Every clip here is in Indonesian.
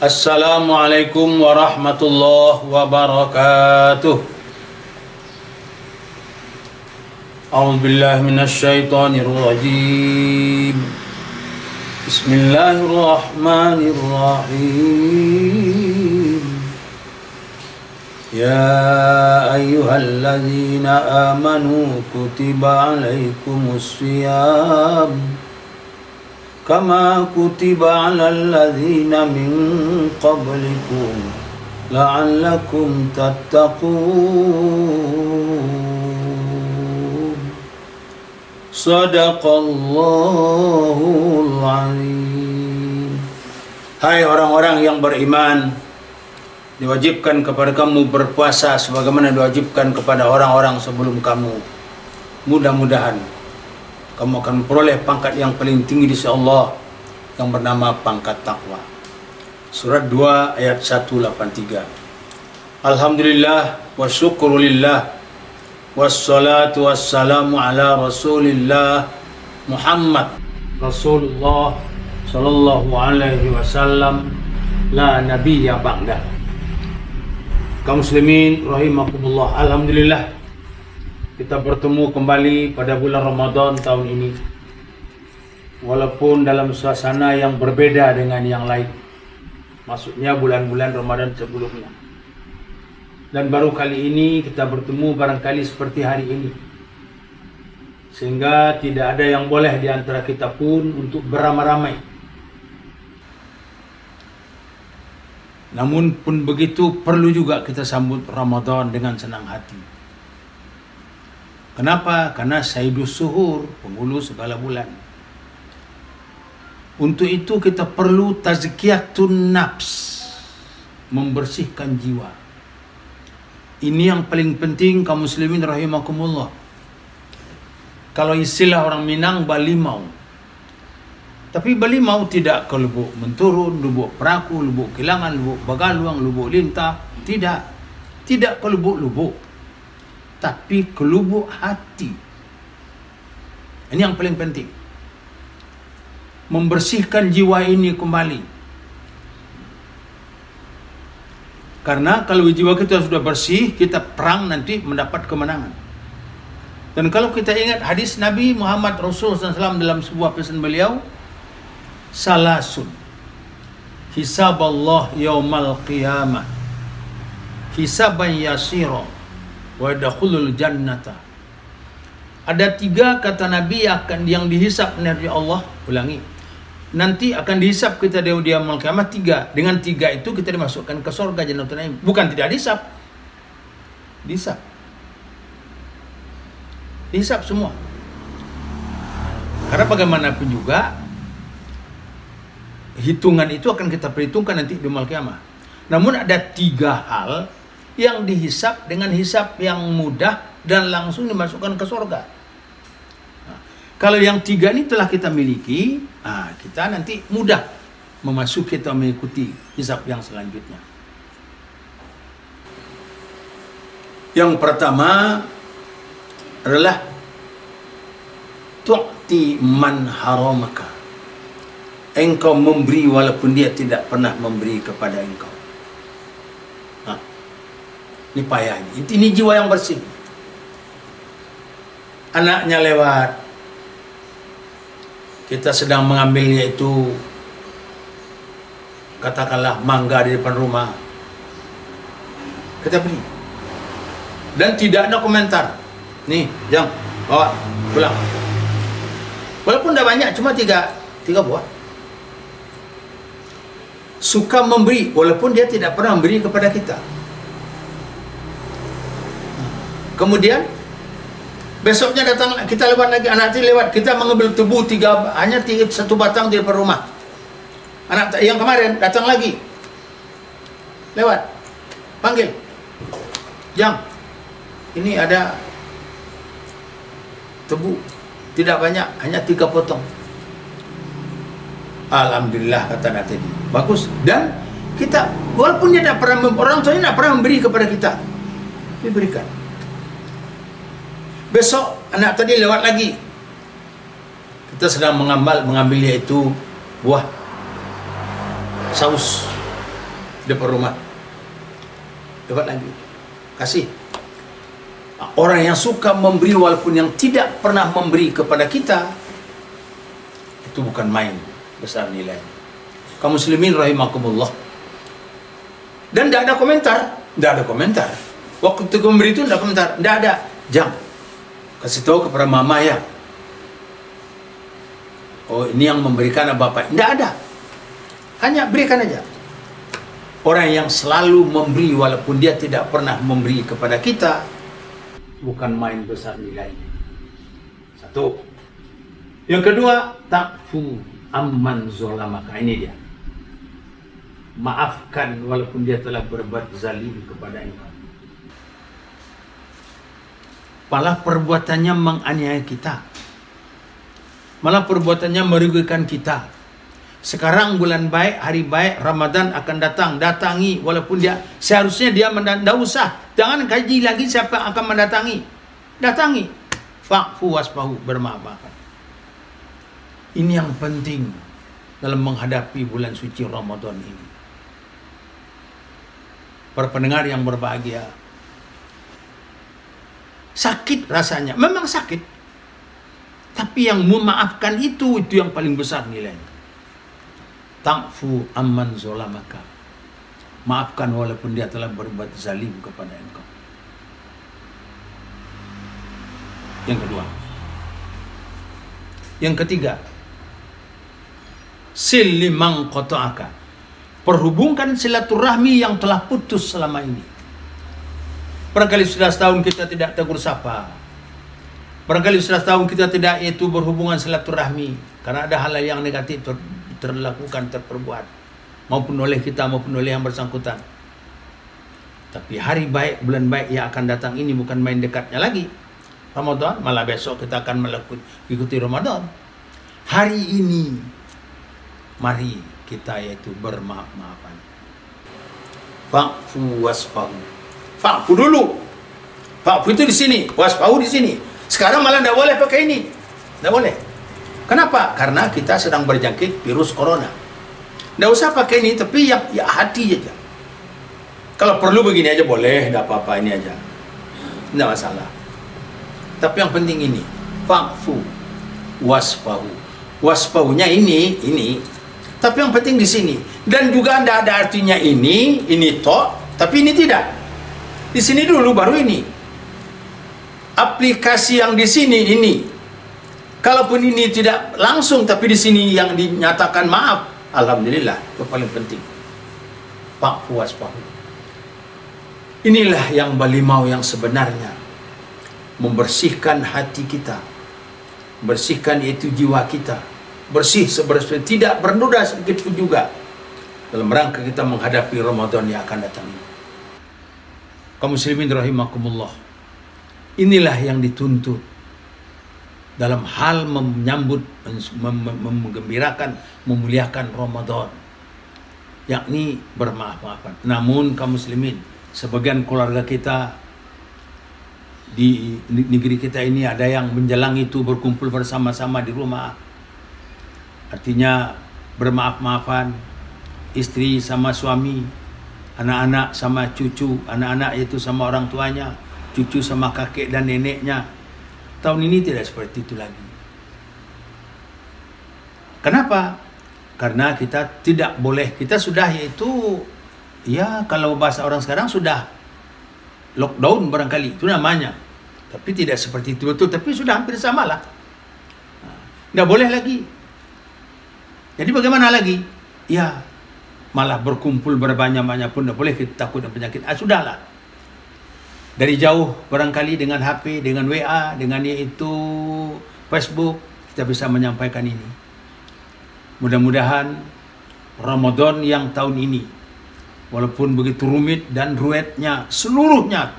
Assalamualaikum warahmatullahi wabarakatuh. A'udzubillahi minasyaitonir rajim. Bismillahirrahmanirrahim. Ya ayyuhalladzina amanu kutiba alaikumus shiyam kama kutiba alal ladzina min qablikum la'allakum tattaqun. Shadaqallahul azim. Hai orang-orang yang beriman, diwajibkan kepada kamu berpuasa sebagaimana diwajibkan kepada orang-orang sebelum kamu. Mudah-mudahan kamu akan memperoleh pangkat yang paling tinggi di sisi Allah yang bernama pangkat takwa. Surat 2 ayat 183. Alhamdulillah wa syukrulillah wassalatu wassalamu ala Rasulillah Muhammad Rasulullah sallallahu alaihi wasallam la nabiyya ba'da. Kaum muslimin rahimakumullah, alhamdulillah kita bertemu kembali pada bulan Ramadan tahun ini, walaupun dalam suasana yang berbeda dengan yang lain, maksudnya bulan-bulan Ramadan sebelumnya. Dan baru kali ini kita bertemu barangkali seperti hari ini, sehingga tidak ada yang boleh di antara kita pun untuk beramai-ramai. Namun pun begitu perlu juga kita sambut Ramadan dengan senang hati. Kenapa? Karena Sayyidus Suhur, penghulu segala bulan. Untuk itu kita perlu tazkiyatun nafs, membersihkan jiwa. Ini yang paling penting kaum muslimin rahimakumullah. Kalau istilah orang Minang, balimau. Tapi balimau tidak ke Lubuk Menturun, Lubuk Peraku, Lubuk Kilangan, Lubuk Bagaluang, Lubuk Lintah. Tidak. Tidak ke lubuk-lubuk, tapi ke lubuk hati. Ini yang paling penting. Membersihkan jiwa ini kembali. Karena kalau jiwa kita sudah bersih, kita perang nanti mendapat kemenangan. Dan kalau kita ingat hadis Nabi Muhammad Rasulullah SAW dalam sebuah pesan beliau, salasun hisab Allah yaumal qiyamah hisaban yasira wa yadkhulul jannata. Ada 3 kata Nabi yang dihisap oleh Allah. Ulangi, nanti akan dihisap kita di yaumul qiyamah 3. Dengan 3 itu kita dimasukkan ke surga Jannatul Naim. Bukan tidak dihisap, dihisap semua. Karena bagaimanapun juga hitungan itu akan kita perhitungkan nanti di yaumul qiyamah. Namun ada 3 hal yang dihisap dengan hisap yang mudah dan langsung dimasukkan ke surga. Nah, kalau yang 3 ini telah kita miliki, kita nanti mudah memasuki atau mengikuti hisap yang selanjutnya. Yang pertama adalah tu'ti man haramaka. Engkau memberi walaupun dia tidak pernah memberi kepada engkau. Ini payahnya. Ini jiwa yang bersih. Anaknya lewat, kita sedang mengambilnya itu, katakanlah mangga di depan rumah, kita beli. Dan tidak ada komentar. Nih, Jang, bawa pulang. Walaupun tidak banyak, cuma 3 buah. Suka memberi, walaupun dia tidak pernah memberi kepada kita. Kemudian besoknya datang, kita lewat lagi, anak tadi lewat, kita mengambil tebu 3, hanya 1 batang di depan rumah. Anak yang kemarin datang lagi, lewat, panggil, Jang, ini ada tebu, tidak banyak, hanya 3 potong. Alhamdulillah, kata anak tadi, bagus. Dan kita, walaupun dia tidak pernah, orang tuanya tidak pernah memberi kepada kita, diberikan. Besok anak tadi lewat lagi, kita sedang mengambilnya itu buah saus. depan rumah. Dapat lagi. Kasih. Orang yang suka memberi walaupun yang tidak pernah memberi kepada kita, itu bukan main besar nilainya. Kaum muslimin rahimakumullah. Dan tidak ada komentar. Tidak ada komentar. Waktu itu memberi itu tidak komentar. Tidak ada. Jam. Kasih tahu kepada mama ya. Oh, ini yang memberikan bapak. Tidak ada. Hanya berikan aja. Orang yang selalu memberi walaupun dia tidak pernah memberi kepada kita, bukan main besar nilainya. Satu. Yang kedua, takfu amman zolamaka. Ini dia. Maafkan walaupun dia telah berbuat zalim kepada engkau. Malah perbuatannya menganiaya kita. Malah perbuatannya merugikan kita. Sekarang bulan baik, hari baik, Ramadan akan datang. Datangi walaupun dia seharusnya dia tidak usah. Jangan kaji lagi siapa yang akan mendatangi. Datangi. Fa'fu wasfahu, bermaaf-maafan. Ini yang penting dalam menghadapi bulan suci Ramadan ini. Para pendengar yang berbahagia. Sakit rasanya, memang sakit. Tapi yang memaafkan itu yang paling besar nilainya. Ta'fu amman zolamaka. Maafkan walaupun dia telah berbuat zalim kepada engkau. Yang kedua. Yang ketiga. Sil liman qata'aka. Perhubungkan silaturahmi yang telah putus selama ini. Barangkali sudah setahun kita tidak tegur sapa. Barangkali sudah setahun kita tidak itu berhubungan silaturahmi. Karena ada hal yang negatif terlakukan, terperbuat. Maupun oleh kita, maupun oleh yang bersangkutan. Tapi hari baik, bulan baik yang akan datang ini bukan main dekatnya lagi. Ramadan, malah besok kita akan ikuti Ramadan. Hari ini, mari kita yaitu bermaaf-maafan. Fa'fu wasfahu. Fa'fu dulu. Fa'fu itu di sini, wasfahu di sini. Sekarang malah tidak boleh pakai ini. Tidak boleh. Kenapa? Karena kita sedang berjangkit virus corona. Tidak usah pakai ini, tapi ya hati aja. Kalau perlu begini aja boleh, tidak apa-apa ini aja. Tidak masalah. Tapi yang penting ini, fa'fu wasfahu. Wasfahunya ini. Tapi yang penting di sini. Dan juga tidak ada artinya ini toh, tapi ini tidak. Di sini dulu baru ini. Aplikasi yang di sini ini. Kalaupun ini tidak langsung, tapi di sini yang dinyatakan maaf, alhamdulillah, itu paling penting. Fa'fu wasfahu. Inilah yang balimau yang sebenarnya. Membersihkan hati kita. Bersihkan itu jiwa kita. Bersih sebersih, tidak bernoda sedikit pun juga. Dalam rangka kita menghadapi Ramadan yang akan datang ini. Kaum muslimin rahimakumullah. Inilah yang dituntut dalam hal menyambut, menggembirakan, memuliakan Ramadan, yakni bermaaf-maafan. Namun kaum muslimin, sebagian keluarga kita di negeri kita ini ada yang menjelang itu berkumpul bersama-sama di rumah. Artinya bermaaf-maafan, istri sama suami, anak-anak sama cucu, anak-anak itu sama orang tuanya, cucu sama kakek dan neneknya. Tahun ini tidak seperti itu lagi. Kenapa? Karena kita tidak boleh, kita sudah yaitu, ya kalau bahasa orang sekarang sudah lockdown barangkali, itu namanya. Tapi tidak seperti itu betul, tapi sudah hampir sama lah. Tidak boleh lagi. Jadi bagaimana lagi? Ya, malah berkumpul berbanyak-banyak pun tidak boleh, kita takut dan penyakit. Sudahlah. Dari jauh barangkali dengan HP, dengan WA, dengan yaitu Facebook, kita bisa menyampaikan ini. Mudah-mudahan Ramadan yang tahun ini, walaupun begitu rumit dan ruwetnya, seluruhnya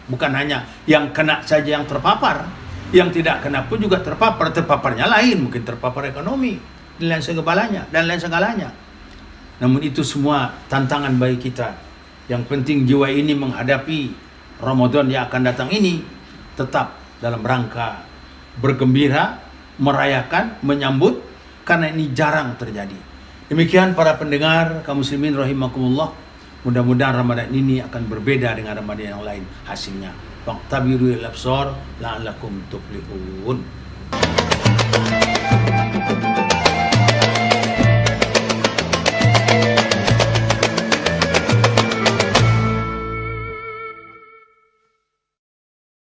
bukan hanya yang kena saja yang terpapar, yang tidak kena pun juga terpapar. Terpaparnya lain, mungkin terpapar ekonomi dan lain segalanya. Namun itu semua tantangan bagi kita. Yang penting jiwa ini menghadapi Ramadan yang akan datang ini tetap dalam rangka bergembira, merayakan, menyambut, karena ini jarang terjadi. Demikian para pendengar kaum muslimin rahimakumullah. Mudah-mudahan Ramadan ini akan berbeda dengan Ramadan yang lain hasilnya. Faqtabirul absar la'allakum tuflihun.